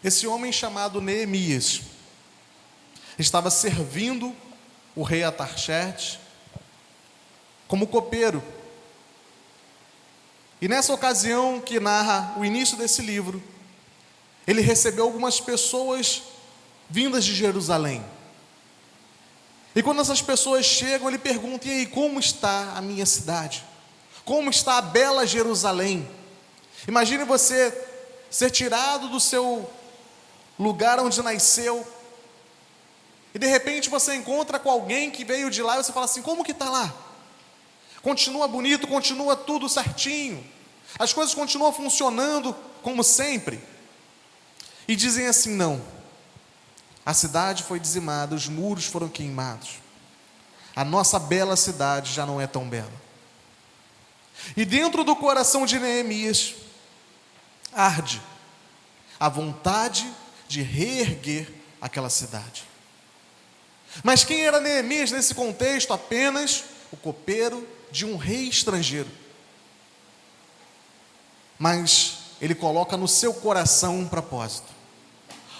Esse homem chamado Neemias estava servindo o rei Atarxerxes como copeiro. E nessa ocasião que narra o início desse livro, ele recebeu algumas pessoas vindas de Jerusalém. E quando essas pessoas chegam, ele pergunta: e aí, como está a minha cidade? Como está a bela Jerusalém? Imagine você ser tirado do seu lugar onde nasceu, e de repente você encontra com alguém que veio de lá, e você fala assim: como que está lá? Continua bonito, continua tudo certinho, as coisas continuam funcionando como sempre? E dizem assim: não, a cidade foi dizimada, os muros foram queimados, a nossa bela cidade já não é tão bela. E dentro do coração de Neemias arde a vontade de reerguer aquela cidade. Mas quem era Neemias nesse contexto? Apenas o copeiro de um rei estrangeiro. Mas ele coloca no seu coração um propósito.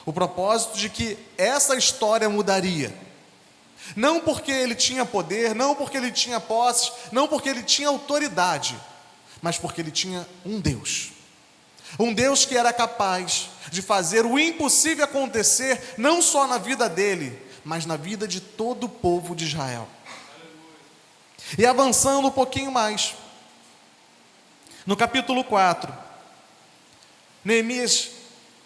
O propósito de que essa história mudaria. Não porque ele tinha poder, não porque ele tinha posses, não porque ele tinha autoridade, mas porque ele tinha um Deus. Um Deus que era capaz de fazer o impossível acontecer, não só na vida dele, mas na vida de todo o povo de Israel. E avançando um pouquinho mais, no capítulo 4, Neemias,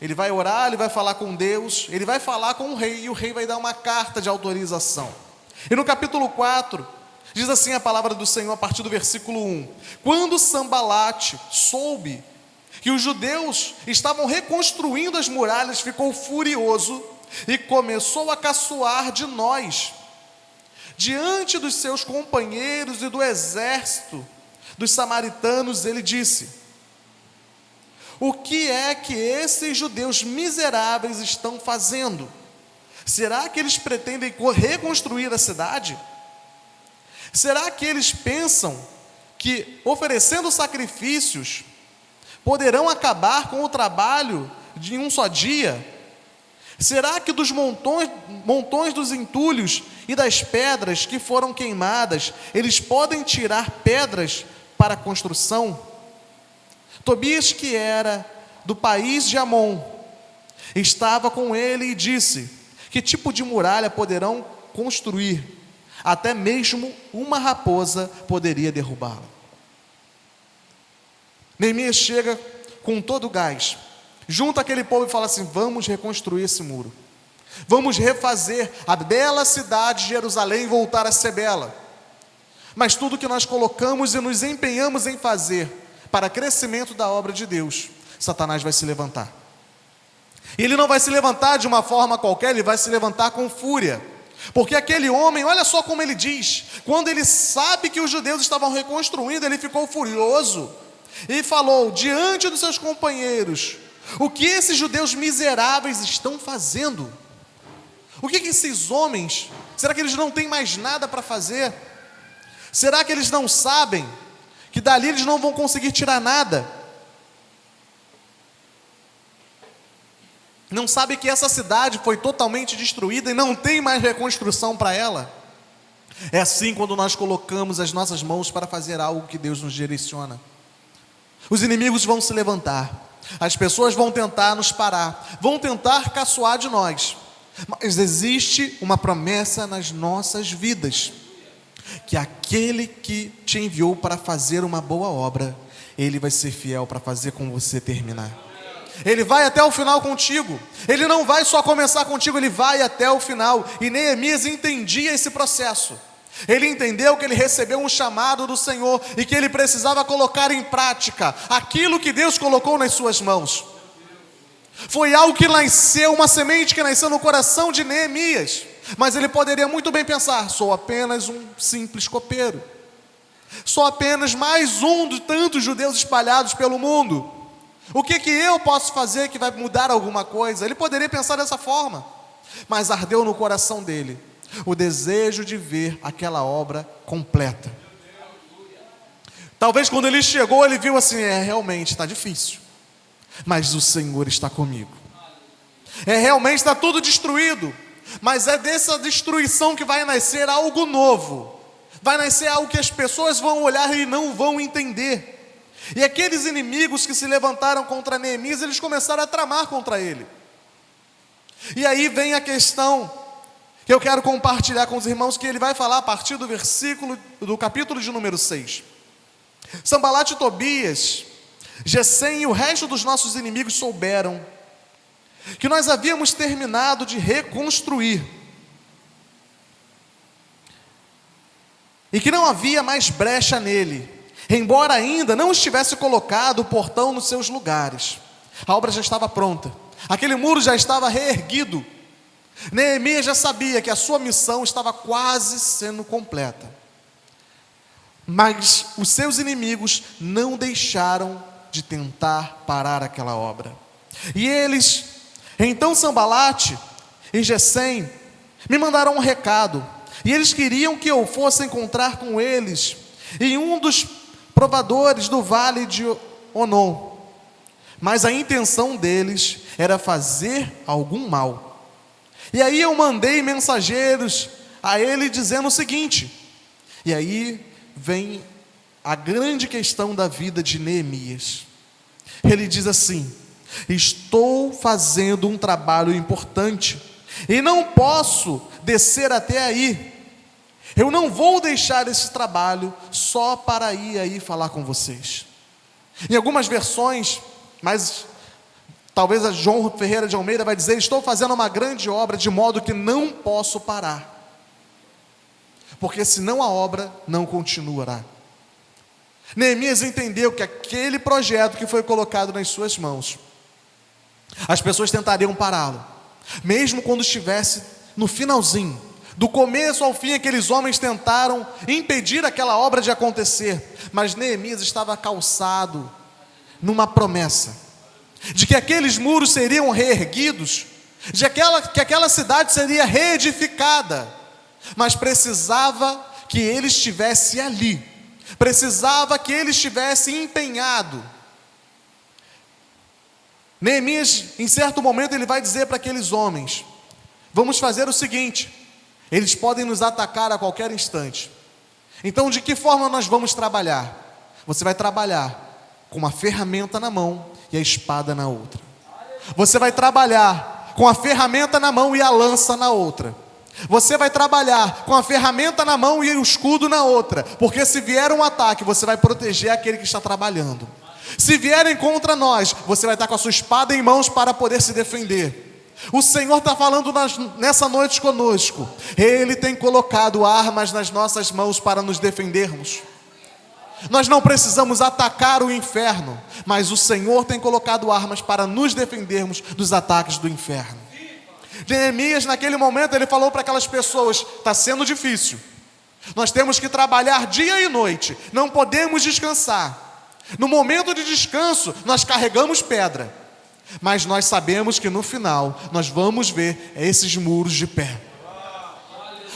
ele vai orar, ele vai falar com Deus, ele vai falar com o rei, e o rei vai dar uma carta de autorização. E no capítulo 4, diz assim a palavra do Senhor, a partir do versículo 1: quando Sambalate soube que os judeus estavam reconstruindo as muralhas, ficou furioso e começou a caçoar de nós, diante dos seus companheiros e do exército dos samaritanos. Ele disse: o que é que esses judeus miseráveis estão fazendo? Será que eles pretendem reconstruir a cidade? Será que eles pensam que, oferecendo sacrifícios, poderão acabar com o trabalho de um só dia? Será que dos montões dos entulhos e das pedras que foram queimadas, eles podem tirar pedras para a construção? Tobias, que era do país de Amon, estava com ele e disse: que tipo de muralha poderão construir? Até mesmo uma raposa poderia derrubá-la. Neemias chega com todo o gás, junta aquele povo e fala assim: vamos reconstruir esse muro, vamos refazer a bela cidade de Jerusalém voltar a ser bela. Mas tudo que nós colocamos e nos empenhamos em fazer para crescimento da obra de Deus, Satanás vai se levantar. E ele não vai se levantar de uma forma qualquer, ele vai se levantar com fúria. Porque aquele homem, olha só como ele diz, quando ele sabe que os judeus estavam reconstruindo, ele ficou furioso e falou diante dos seus companheiros: o que esses judeus miseráveis estão fazendo? O que esses homens, será que eles não têm mais nada para fazer? Será que eles não sabem que dali eles não vão conseguir tirar nada? Não sabe que essa cidade foi totalmente destruída e não tem mais reconstrução para ela? É assim quando nós colocamos as nossas mãos para fazer algo que Deus nos direciona. Os inimigos vão se levantar, as pessoas vão tentar nos parar, vão tentar caçoar de nós, mas existe uma promessa nas nossas vidas, que aquele que te enviou para fazer uma boa obra, ele vai ser fiel para fazer com você terminar. Ele vai até o final contigo. Ele não vai só começar contigo, ele vai até o final. E Neemias entendia esse processo. Ele entendeu que ele recebeu um chamado do Senhor e que ele precisava colocar em prática aquilo que Deus colocou nas suas mãos. Foi algo que nasceu, uma semente que nasceu no coração de Neemias. Mas ele poderia muito bem pensar: sou apenas um simples copeiro, sou apenas mais um de tantos judeus espalhados pelo mundo. O que eu posso fazer que vai mudar alguma coisa? Ele poderia pensar dessa forma, mas ardeu no coração dele o desejo de ver aquela obra completa. Talvez quando ele chegou, ele viu assim: realmente está difícil, mas o Senhor está comigo. Realmente está tudo destruído, mas é dessa destruição que vai nascer algo novo. Vai nascer algo que as pessoas vão olhar e não vão entender. E aqueles inimigos que se levantaram contra Neemias, eles começaram a tramar contra ele. E aí vem a questão que eu quero compartilhar com os irmãos, que ele vai falar a partir do capítulo de número 6. Sanbalat e Tobias, Gesem e o resto dos nossos inimigos souberam que nós havíamos terminado de reconstruir e que não havia mais brecha nele, embora ainda não estivesse colocado o portão nos seus lugares. A obra já estava pronta, aquele muro já estava reerguido. Neemias já sabia que a sua missão estava quase sendo completa, mas os seus inimigos não deixaram de tentar parar aquela obra. E eles, então Sanbalat e Gesem, me mandaram um recado, e eles queriam que eu fosse encontrar com eles em um dos provadores do vale de Onom, mas a intenção deles era fazer algum mal. E aí eu mandei mensageiros a ele dizendo o seguinte, e aí vem a grande questão da vida de Neemias. Ele diz assim: estou fazendo um trabalho importante e não posso descer até aí. Eu não vou deixar esse trabalho só para ir aí falar com vocês. Em algumas versões, mas talvez a João Ferreira de Almeida vai dizer: estou fazendo uma grande obra de modo que não posso parar, porque senão a obra não continuará. Neemias entendeu que aquele projeto que foi colocado nas suas mãos, as pessoas tentariam pará-lo, mesmo quando estivesse no finalzinho. Do começo ao fim, aqueles homens tentaram impedir aquela obra de acontecer, mas Neemias estava calçado numa promessa de que aqueles muros seriam reerguidos, que aquela cidade seria reedificada, mas precisava que ele estivesse ali, precisava que ele estivesse empenhado. Neemias, em certo momento, ele vai dizer para aqueles homens: vamos fazer o seguinte, eles podem nos atacar a qualquer instante, então de que forma nós vamos trabalhar? Você vai trabalhar com uma ferramenta na mão e a espada na outra. Você vai trabalhar com a ferramenta na mão e a lança na outra. Você vai trabalhar com a ferramenta na mão e o escudo na outra, porque se vier um ataque, você vai proteger aquele que está trabalhando. Se vierem contra nós, você vai estar com a sua espada em mãos para poder se defender. O Senhor está falando nessa noite conosco. Ele tem colocado armas nas nossas mãos para nos defendermos. Nós não precisamos atacar o inferno, mas o Senhor tem colocado armas para nos defendermos dos ataques do inferno. Neemias, naquele momento, ele falou para aquelas pessoas: está sendo difícil, nós temos que trabalhar dia e noite, não podemos descansar. No momento de descanso, nós carregamos pedra, mas nós sabemos que no final, nós vamos ver esses muros de pé.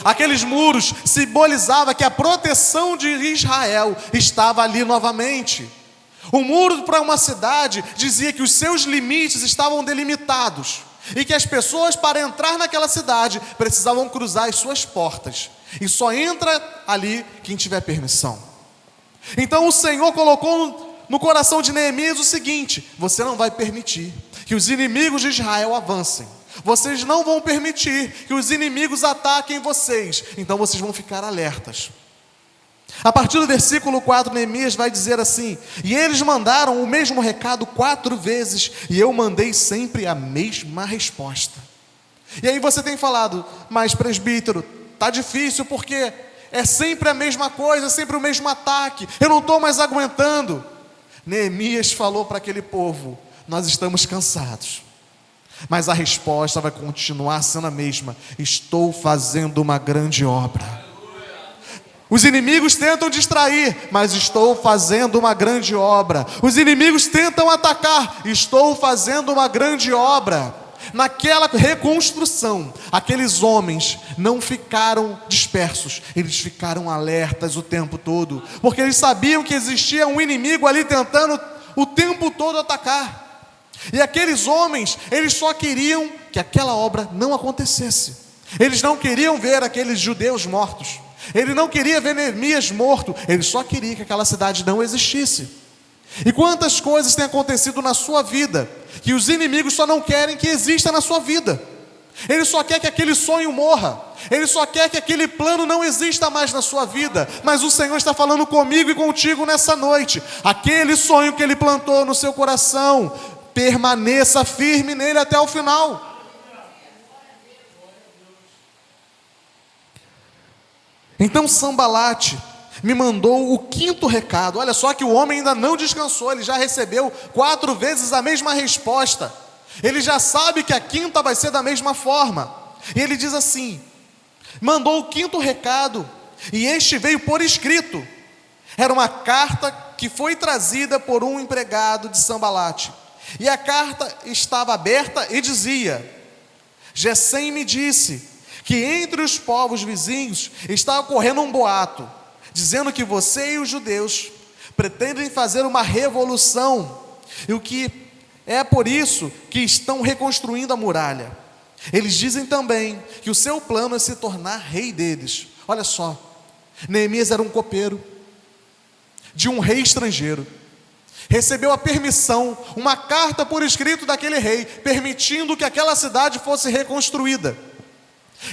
Aqueles muros simbolizavam que a proteção de Israel estava ali novamente. O muro para uma cidade dizia que os seus limites estavam delimitados, e que as pessoas, para entrar naquela cidade, precisavam cruzar as suas portas, e só entra ali quem tiver permissão. Então o Senhor colocou no coração de Neemias o seguinte: você não vai permitir que os inimigos de Israel avancem, vocês não vão permitir que os inimigos ataquem vocês, então vocês vão ficar alertas. A partir do versículo 4, Neemias vai dizer assim: e eles mandaram o mesmo recado 4 vezes, e eu mandei sempre a mesma resposta. E aí você tem falado: mas presbítero, está difícil porque é sempre a mesma coisa, sempre o mesmo ataque, eu não estou mais aguentando. Neemias falou para aquele povo: nós estamos cansados, mas a resposta vai continuar sendo a mesma: estou fazendo uma grande obra. Os inimigos tentam distrair, mas estou fazendo uma grande obra. Os inimigos tentam atacar, estou fazendo uma grande obra. Naquela reconstrução, aqueles homens não ficaram dispersos, eles ficaram alertas o tempo todo, porque eles sabiam que existia um inimigo ali tentando o tempo todo atacar. E aqueles homens, eles só queriam que aquela obra não acontecesse. Eles não queriam ver aqueles judeus mortos. Ele não queria ver Neemias morto. Ele só queria que aquela cidade não existisse. E quantas coisas têm acontecido na sua vida que os inimigos só não querem que exista na sua vida. Ele só quer que aquele sonho morra. Ele só quer que aquele plano não exista mais na sua vida. Mas o Senhor está falando comigo e contigo nessa noite. Aquele sonho que Ele plantou no seu coração, permaneça firme nele até o final. Então Sambalate me mandou o 5º recado. Olha só que o homem ainda não descansou. Ele já recebeu 4 vezes a mesma resposta. Ele já sabe que a 5ª vai ser da mesma forma. E ele diz assim: mandou o 5º recado, e este veio por escrito. Era uma carta que foi trazida por um empregado de Sambalate. E a carta estava aberta e dizia: Gesem me disse que entre os povos vizinhos está ocorrendo um boato, dizendo que você e os judeus pretendem fazer uma revolução, e o que é por isso que estão reconstruindo a muralha. Eles dizem também que o seu plano é se tornar rei deles. Olha só, Neemias era um copeiro de um rei estrangeiro. Recebeu a permissão, uma carta por escrito daquele rei, permitindo que aquela cidade fosse reconstruída.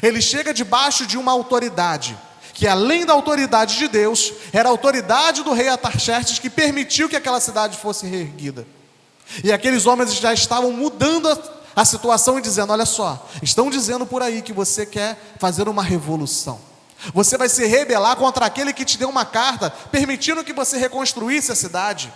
Ele chega debaixo de uma autoridade, que além da autoridade de Deus, era a autoridade do rei Artaxerxes, que permitiu que aquela cidade fosse reerguida. E aqueles homens já estavam mudando a situação e dizendo: olha só, estão dizendo por aí que você quer fazer uma revolução. Você vai se rebelar contra aquele que te deu uma carta, permitindo que você reconstruísse a cidade.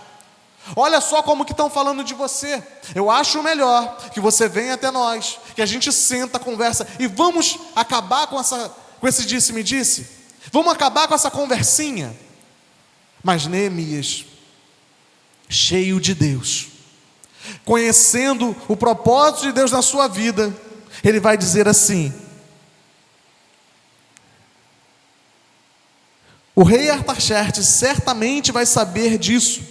Olha só como que estão falando de você. Eu acho melhor que você venha até nós, que a gente senta, conversa, e vamos acabar com esse disse-me-disse. Vamos acabar com essa conversinha. Mas Neemias, cheio de Deus, conhecendo o propósito de Deus na sua vida, ele vai dizer assim: o rei Artaxerxes certamente vai saber disso,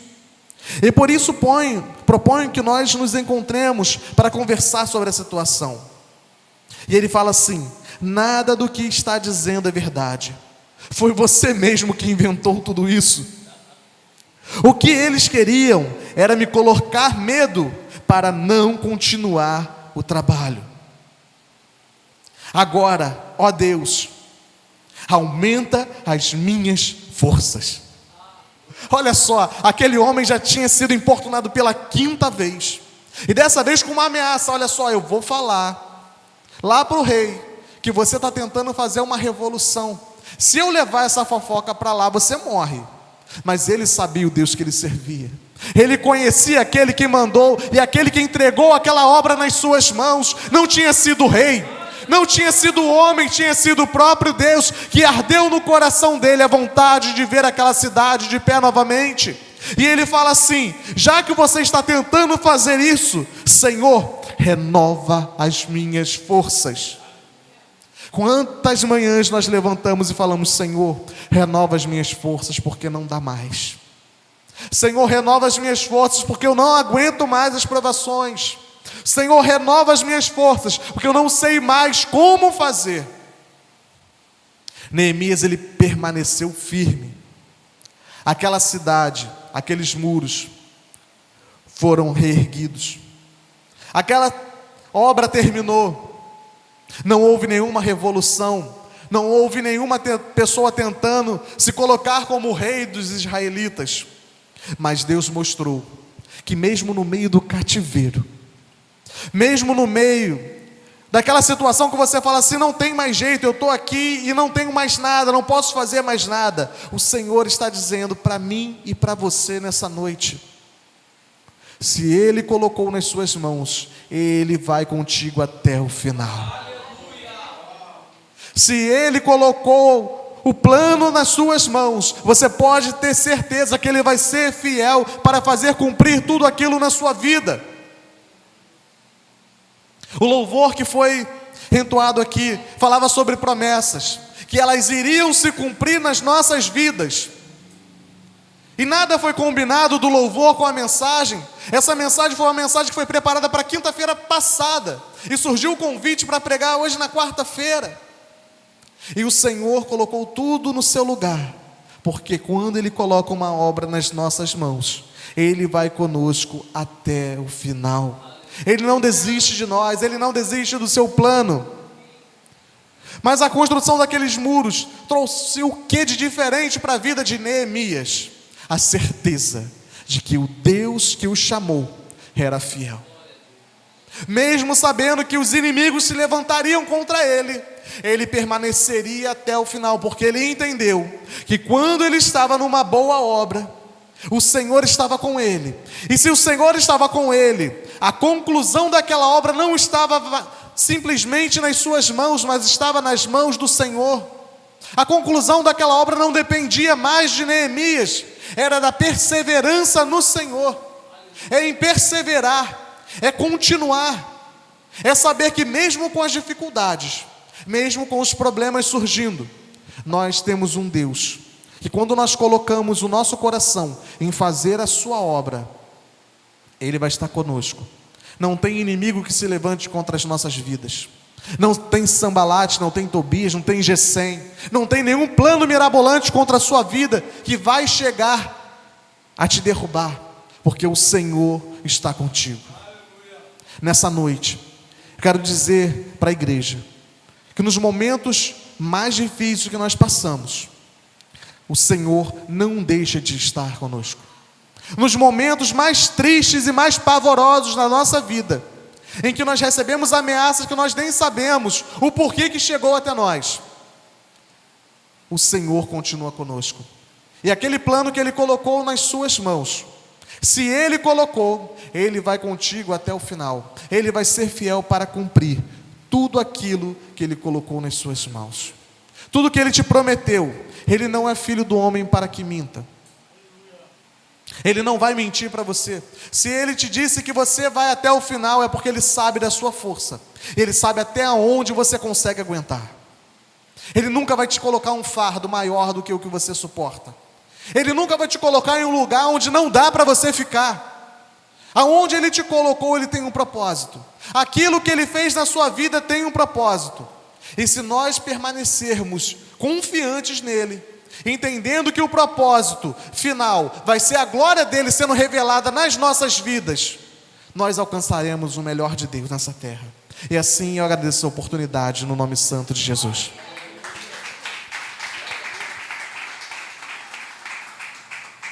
e por isso proponho que nós nos encontremos para conversar sobre a situação. E ele fala assim: nada do que está dizendo é verdade. Foi você mesmo que inventou tudo isso. O que eles queriam era me colocar medo para não continuar o trabalho. Agora, ó Deus, aumenta as minhas forças. Olha só, aquele homem já tinha sido importunado pela 5ª vez, e dessa vez com uma ameaça: olha só, eu vou falar lá para o rei que você está tentando fazer uma revolução. Se eu levar essa fofoca para lá, você morre. Mas ele sabia o Deus que ele servia. Ele conhecia aquele que mandou, e aquele que entregou aquela obra nas suas mãos não tinha sido o rei, não tinha sido o homem, tinha sido o próprio Deus, que ardeu no coração dele a vontade de ver aquela cidade de pé novamente. E ele fala assim: já que você está tentando fazer isso, Senhor, renova as minhas forças. Quantas manhãs nós levantamos e falamos: Senhor, renova as minhas forças, porque não dá mais. Senhor, renova as minhas forças, porque eu não aguento mais as provações. Senhor, renova as minhas forças, porque eu não sei mais como fazer. Neemias, ele permaneceu firme. Aquela cidade, aqueles muros foram reerguidos. Aquela obra terminou. Não houve nenhuma revolução, não houve nenhuma pessoa tentando se colocar como o rei dos israelitas. Mas Deus mostrou que mesmo no meio do cativeiro, mesmo no meio daquela situação que você fala assim: não tem mais jeito, eu estou aqui e não tenho mais nada, não posso fazer mais nada, o Senhor está dizendo para mim e para você nessa noite: se Ele colocou nas suas mãos, Ele vai contigo até o final. Se Ele colocou o plano nas suas mãos, você pode ter certeza que Ele vai ser fiel para fazer cumprir tudo aquilo na sua vida. O louvor que foi entoado aqui falava sobre promessas, que elas iriam se cumprir nas nossas vidas. E nada foi combinado do louvor com a mensagem. Essa mensagem foi uma mensagem que foi preparada para quinta-feira passada. E surgiu o convite para pregar hoje na quarta-feira. E o Senhor colocou tudo no seu lugar. Porque quando Ele coloca uma obra nas nossas mãos, Ele vai conosco até o final. Ele não desiste de nós, Ele não desiste do seu plano. Mas a construção daqueles muros trouxe o que de diferente para a vida de Neemias? A certeza de que o Deus que o chamou era fiel. Mesmo sabendo que os inimigos se levantariam contra ele, ele permaneceria até o final, porque ele entendeu que quando ele estava numa boa obra, o Senhor estava com ele. E se o Senhor estava com ele, a conclusão daquela obra não estava simplesmente nas suas mãos, mas estava nas mãos do Senhor. A conclusão daquela obra não dependia mais de Neemias, era da perseverança no Senhor. É em perseverar, é continuar, é saber que mesmo com as dificuldades, mesmo com os problemas surgindo, nós temos um Deus que quando nós colocamos o nosso coração em fazer a sua obra, Ele vai estar conosco. Não tem inimigo que se levante contra as nossas vidas. Não tem Sambalate, não tem Tobias, não tem Gesem, não tem nenhum plano mirabolante contra a sua vida que vai chegar a te derrubar, porque o Senhor está contigo. Nessa noite, quero dizer para a igreja que nos momentos mais difíceis que nós passamos, o Senhor não deixa de estar conosco. Nos momentos mais tristes e mais pavorosos na nossa vida, em que nós recebemos ameaças que nós nem sabemos o porquê que chegou até nós, o Senhor continua conosco. E aquele plano que Ele colocou nas suas mãos, se Ele colocou, Ele vai contigo até o final. Ele vai ser fiel para cumprir tudo aquilo que Ele colocou nas suas mãos. Tudo que Ele te prometeu, Ele não é filho do homem para que minta. Ele não vai mentir para você. Se Ele te disse que você vai até o final, é porque Ele sabe da sua força. Ele sabe até onde você consegue aguentar. Ele nunca vai te colocar um fardo maior do que o que você suporta. Ele nunca vai te colocar em um lugar onde não dá para você ficar. Aonde Ele te colocou, Ele tem um propósito. Aquilo que Ele fez na sua vida tem um propósito. E se nós permanecermos confiantes nele, entendendo que o propósito final vai ser a glória dele sendo revelada nas nossas vidas, nós alcançaremos o melhor de Deus nessa terra. E assim eu agradeço a oportunidade no nome santo de Jesus.